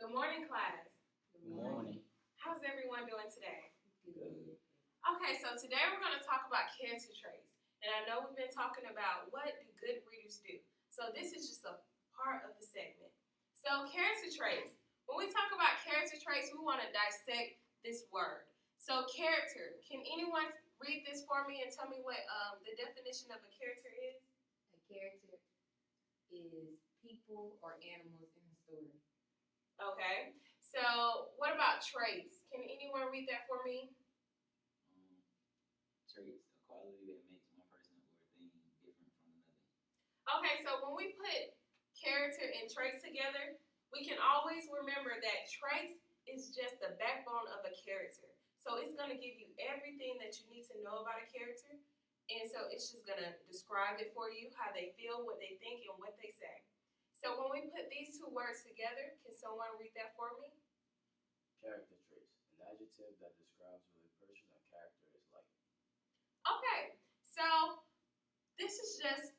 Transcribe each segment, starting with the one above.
Good morning, class. Good morning. How's everyone doing today? Good. Okay, so today we're going to talk about character traits. And I know we've been talking about what do good readers do. So this is just a part of the segment. So character traits. When we talk about character traits, we want to dissect this word. So character. Can anyone read this for me and tell me what the definition of a character is? A character is people or animals in a story. Okay. So what about traits? Can anyone read that for me? Traits, a quality that makes one person or a thing different from another. Okay, so when we put character and traits together, we can always remember that traits is just the backbone of a character. So it's going to give you everything that you need to know about a character. And so it's just going to describe it for you, how they feel, what they think, and what they say. So when we put these two words together, can someone read that for me? Character traits, an adjective that describes what a person or character is like. Okay, so this is just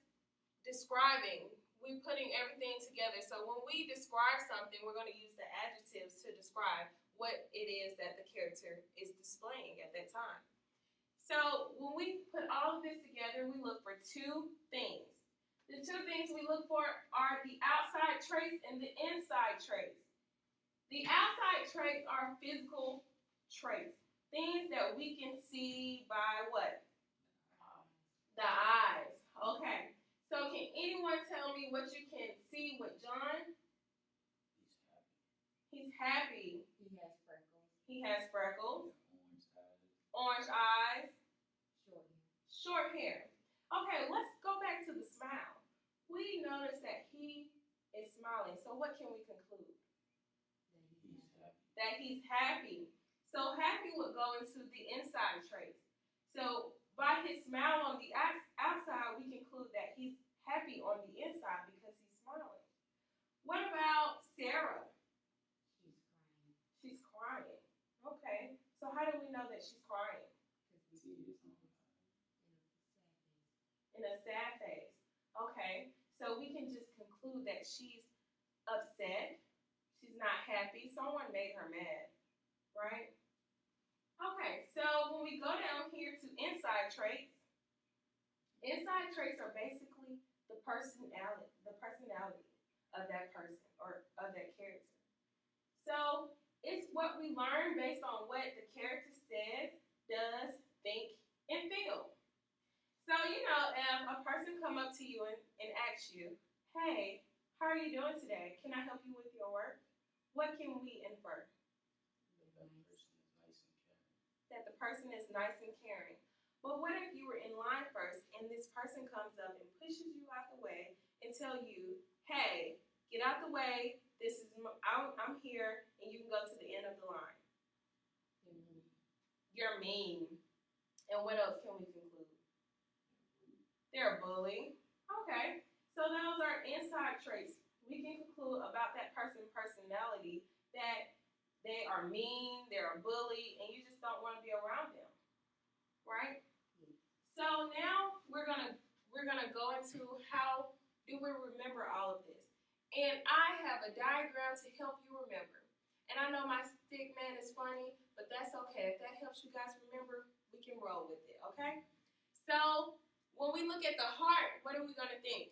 describing. We're putting everything together. So when we describe something, we're going to use the adjectives to describe what it is that the character is displaying at that time. So when we put all of this together, we look for two things. The two things we look for are the outside traits and the inside traits. The outside traits are physical traits, things that we can see by what? The eyes. Okay. So can anyone tell me what you can see with John? He's happy. He's happy. He has freckles. He has freckles, Orange eyes. orange eyes, Short hair. short hair. Okay, let's go back to the smile. We notice that he is smiling. So what can we conclude? He's happy. That he's happy. So happy would go into the inside traits. So by his smile on the outside, we conclude that he's happy on the inside because he's smiling. What about Sarah? She's crying. She's crying. Okay. So how do we know that she's crying? Because we see Tears it on her eyes. in a sad face. In a sad face. Okay. So we can just conclude that she's upset. She's not happy. Someone made her mad. Right? Okay. So when we go down here to inside traits are basically the personality of that person or of that character. So it's what we learn based on what the character says, does, think, and feel. So, if a person come up to you and asks you, hey, how are you doing today? Can I help you with your work? What can we infer? That person is nice and caring. That the person is nice and caring. But what if you were in line first and this person comes up and pushes you out the way and tell you, hey, get out the way, I'm here, and you can go to the end of the line. You're mean. And what else can we conclude? They're a bully. Okay. So those are inside traits. We can conclude about that person's personality that they are mean, they're a bully, and you just don't want to be around them. Right? So now we're gonna go into how do we remember all of this. And I have a diagram to help you remember. And I know my stick man is funny, but that's okay. If that helps you guys remember, we can roll with it, okay? So when we look at the heart, what are we going to think?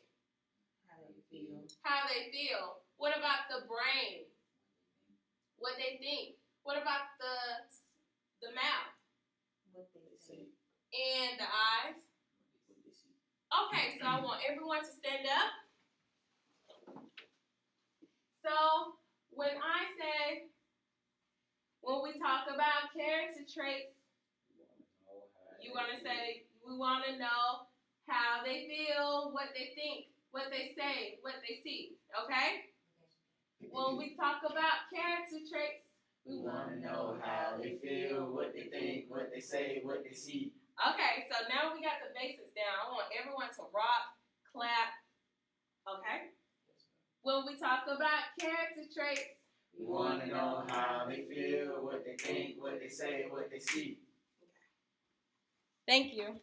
How they feel. How they feel. What about the brain? What they think. What about the mouth? What they say. And the eyes? What they see. Okay, so I want everyone to stand up. So when we talk about character traits, you're going to say, we want to know how they feel, what they think, what they say, what they see. Okay? When we talk about character traits, We want to know how they feel, what they think, what they say, what they see. Okay, so now we got the basics down. I want everyone to rock, clap. Okay? When we talk about character traits, We want to know how they feel, what they think, what they say, what they see. thank you.